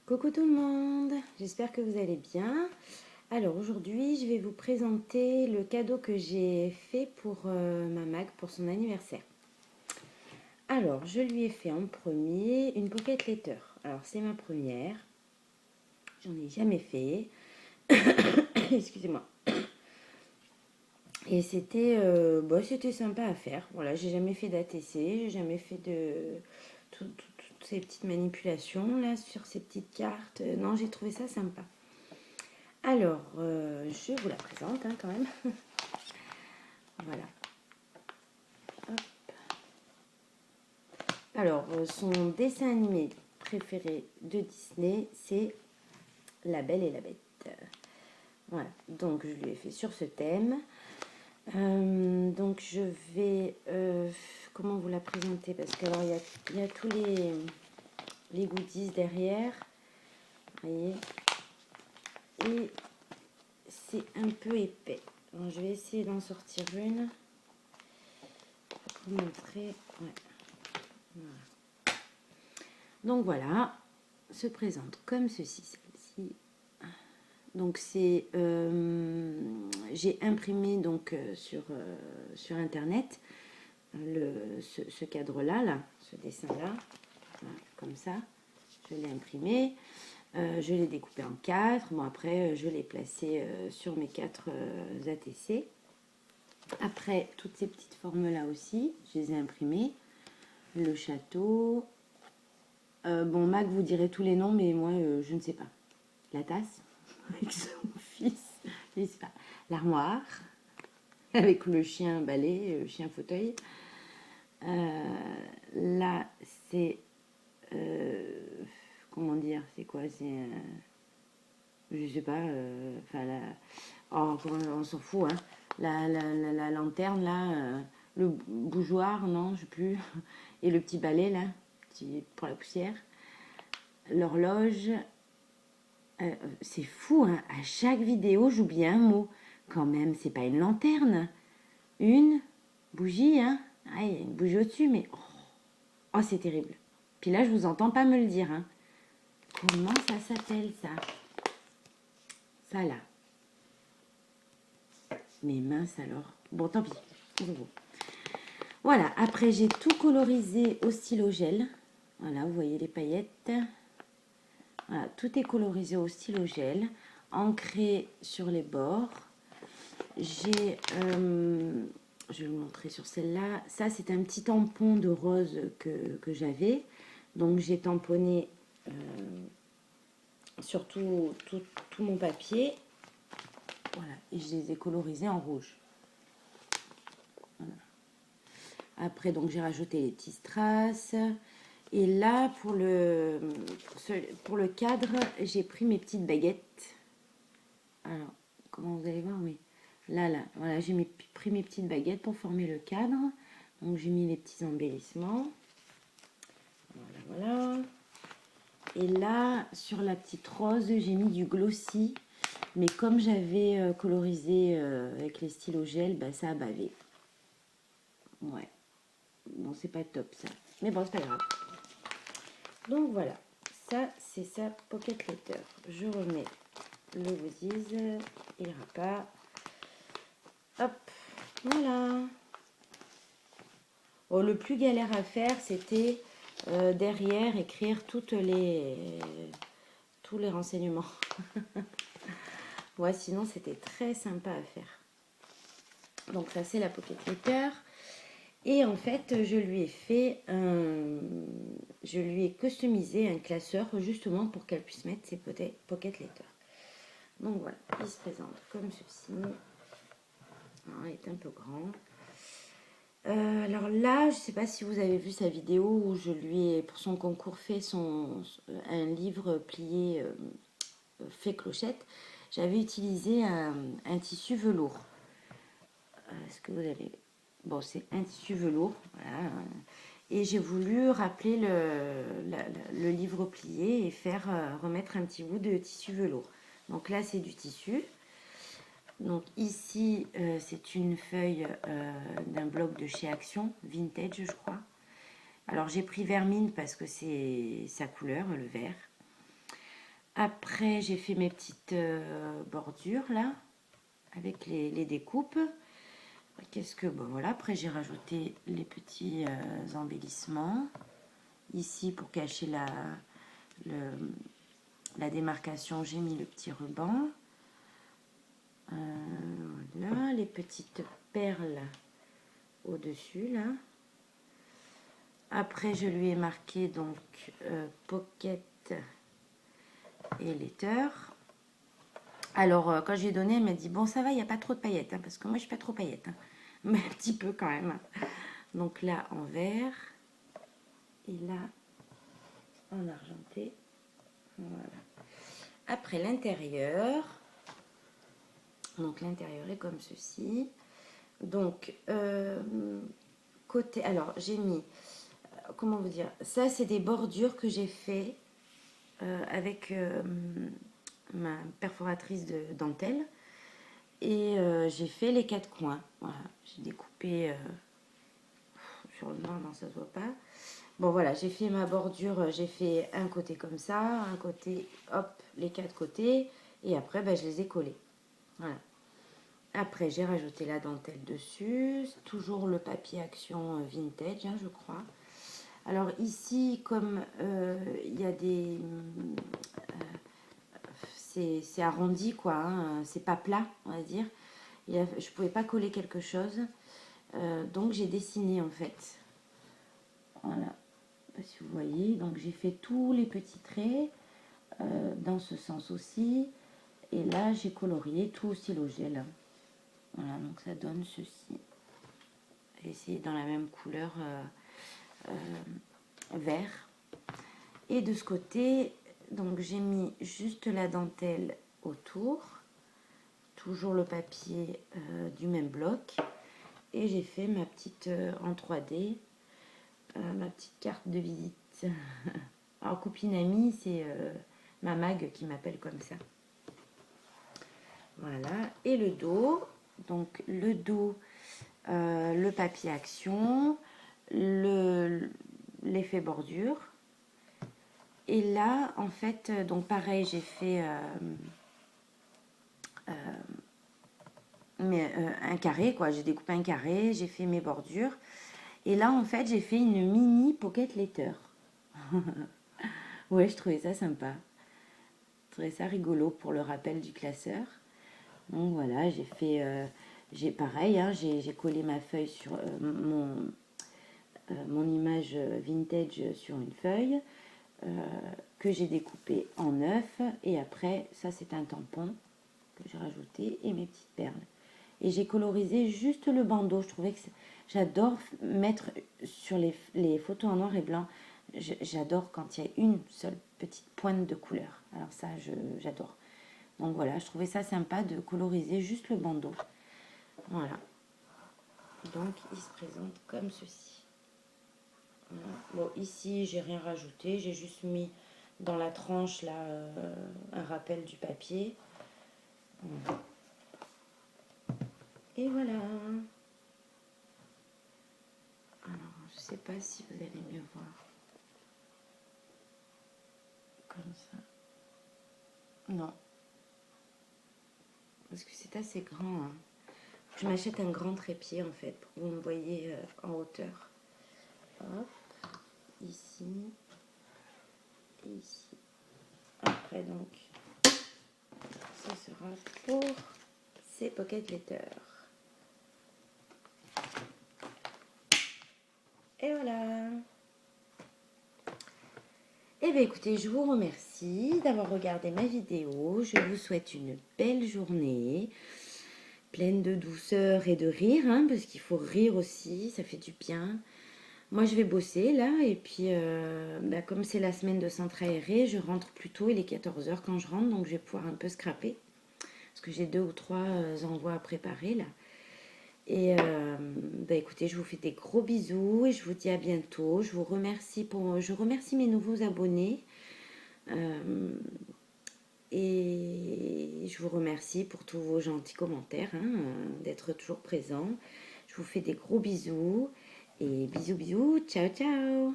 Coucou tout le monde, j'espère que vous allez bien. Alors aujourd'hui, je vais vous présenter le cadeau que j'ai fait pour ma Mag pour son anniversaire. Alors, je lui ai fait en premier une pocket letter. Alors, c'est ma première. J'en ai jamais fait. Excusez-moi. Et c'était sympa à faire. Voilà, j'ai jamais fait d'ATC, j'ai jamais fait de toutes ces petites manipulations là sur ces petites cartes. Non, j'ai trouvé ça sympa. Alors, je vous la présente quand même. Voilà. Hop. Alors, son dessin animé préféré de Disney, c'est La Belle et la Bête. Voilà, donc je lui ai fait sur ce thème. Donc je vais... comment vous la présenter? Parce qu'alors il y a tous les goodies derrière. Vous voyez? Et c'est un peu épais. Alors, je vais essayer d'en sortir une. Pour vous montrer. Ouais. Voilà. Donc voilà, se présente comme ceci, celle-ci. Donc c'est, j'ai imprimé donc sur internet ce cadre-là, ce dessin-là, voilà, comme ça. Je l'ai imprimé, je l'ai découpé en 4. Bon après, je l'ai placé sur mes 4 ATC. Après, toutes ces petites formes-là aussi, je les ai imprimées. Le château. Bon, Mag vous direz tous les noms, mais moi, je ne sais pas. La tasse, avec son fils, je ne sais pas. L'armoire, avec le chien balai, le chien fauteuil. Là, c'est... comment dire? C'est quoi? C'est... je sais pas. Enfin, oh, on s'en fout, hein. La lanterne, là. Le bougeoir, non, je sais plus. Et le petit balai, là, pour la poussière. L'horloge. C'est fou, hein. À chaque vidéo, j'oublie un mot. Quand même, c'est pas une lanterne. Une bougie, hein. Ah, il y a une bougie au-dessus, mais... Oh, c'est terrible. Puis là, je vous entends pas me le dire, hein. Comment ça s'appelle, ça? Ça, là. Mais mince, alors. Bon, tant pis. Voilà, après, j'ai tout colorisé au stylo gel. Voilà, vous voyez les paillettes. Voilà, tout est colorisé au stylo gel, ancré sur les bords. J'ai, je vais vous montrer sur celle-là. Ça, c'est un petit tampon de rose que j'avais. Donc, j'ai tamponné sur tout mon papier. Voilà, et je les ai colorisés en rouge. Voilà. Après, donc, j'ai rajouté les petits strass. Et là, pour le cadre, j'ai pris mes petites baguettes. Alors, comment vous allez voir? Oui. Là, voilà, j'ai pris mes petites baguettes pour former le cadre. Donc, j'ai mis les petits embellissements. Voilà, voilà. Et là, sur la petite rose, j'ai mis du glossy. Mais comme j'avais colorisé avec les stylos gel, bah, ça a bavé. Ouais. Bon, c'est pas top, ça. Mais bon, c'est pas grave. Donc, voilà. Ça, c'est sa pocket letter. Je remets le goodies. Il ira pas. Hop. Voilà. Oh, le plus galère à faire, c'était derrière écrire tous les renseignements. Ouais, sinon c'était très sympa à faire. Donc ça c'est la pocket letter. Et en fait, je lui ai customisé un classeur justement pour qu'elle puisse mettre ses pocket letters. Donc voilà, il se présente comme ceci. Alors, il est un peu grand. Alors là, je ne sais pas si vous avez vu sa vidéo où je lui ai, pour son concours, fait un livre plié fait clochette. J'avais utilisé un tissu velours. Est-ce que vous avez... Bon, c'est un tissu velours. Voilà. Et j'ai voulu rappeler le livre plié et remettre un petit bout de tissu velours. Donc là, c'est du tissu. Donc ici, c'est une feuille d'un bloc de chez Action, vintage je crois. Alors j'ai pris vermine parce que c'est sa couleur, le vert. Après, j'ai fait mes petites bordures là, avec les découpes. Qu'est-ce que... Bon, voilà, après j'ai rajouté les petits embellissements. Ici, pour cacher la démarcation, j'ai mis le petit ruban. Voilà, les petites perles au-dessus, là. Après, je lui ai marqué, donc, pocket et letter. Alors, quand j'ai donné, elle m'a dit, bon, ça va, il n'y a pas trop de paillettes, hein, parce que moi, je ne suis pas trop paillettes, hein, mais un petit peu quand même. Donc là, en vert, et là, en argenté. Voilà. Après, l'intérieur. Donc, l'intérieur est comme ceci. Donc, côté... Alors, j'ai mis... Comment vous dire? Ça, c'est des bordures que j'ai fait avec ma perforatrice de dentelle. Et j'ai fait les 4 coins. Voilà, j'ai découpé sur le noir, non, ça se voit pas. Bon, voilà, j'ai fait ma bordure. J'ai fait un côté comme ça, un côté, hop, les 4 côtés. Et après, ben, je les ai collés. Voilà. Après, j'ai rajouté la dentelle dessus. Toujours le papier action vintage, hein, je crois. Alors ici, comme il y a des... c'est arrondi, quoi. Hein, c'est pas plat, on va dire. Je pouvais pas coller quelque chose. Donc j'ai dessiné, en fait. Voilà. Je sais pas si vous voyez. Donc j'ai fait tous les petits traits. Dans ce sens aussi. Et là, j'ai colorié tout au stylo gel. Voilà, donc ça donne ceci. Et c'est dans la même couleur vert. Et de ce côté, donc j'ai mis juste la dentelle autour, toujours le papier du même bloc, et j'ai fait ma petite en 3D, ma petite carte de visite. Alors copine amie, c'est ma mag qui m'appelle comme ça. Voilà, et le dos, donc le dos, le papier action, l'effet bordure. Et là, en fait, donc pareil, j'ai fait un carré, quoi. J'ai découpé un carré, j'ai fait mes bordures. Et là, en fait, j'ai fait une mini pocket letter. Ouais, je trouvais ça sympa. Je trouvais ça rigolo pour le rappel du classeur. Donc voilà, j'ai fait... j'ai pareil, hein, j'ai collé ma feuille sur mon image vintage sur une feuille. Que j'ai découpé en 9 et après ça c'est un tampon que j'ai rajouté et mes petites perles et j'ai colorisé juste le bandeau. Je trouvais que j'adore mettre sur les photos en noir et blanc, j'adore quand il y a une seule petite pointe de couleur. Alors ça j'adore. Donc voilà, je trouvais ça sympa de coloriser juste le bandeau. Voilà, donc il se présente comme ceci. Voilà. Bon, ici j'ai rien rajouté, j'ai juste mis dans la tranche là un rappel du papier. Et voilà. Alors je sais pas si vous allez mieux voir comme ça. Non, parce que c'est assez grand, hein. Je m'achète un grand trépied en fait pour que vous me voyez en hauteur. Hop, ici et ici. Après donc ce sera pour ces pocket letters. Et voilà. Eh bien écoutez, je vous remercie d'avoir regardé ma vidéo. Je vous souhaite une belle journée, pleine de douceur et de rire, hein, parce qu'il faut rire aussi, ça fait du bien. Moi je vais bosser là, et puis comme c'est la semaine de centre aéré, je rentre plus tôt, il est 14 h quand je rentre, donc je vais pouvoir un peu scraper. Parce que j'ai 2 ou 3 envois à préparer là. Et écoutez, je vous fais des gros bisous et je vous dis à bientôt. Je remercie mes nouveaux abonnés. Et je vous remercie pour tous vos gentils commentaires, hein, d'être toujours présents. Je vous fais des gros bisous. Et bisous, bisous. Ciao, ciao.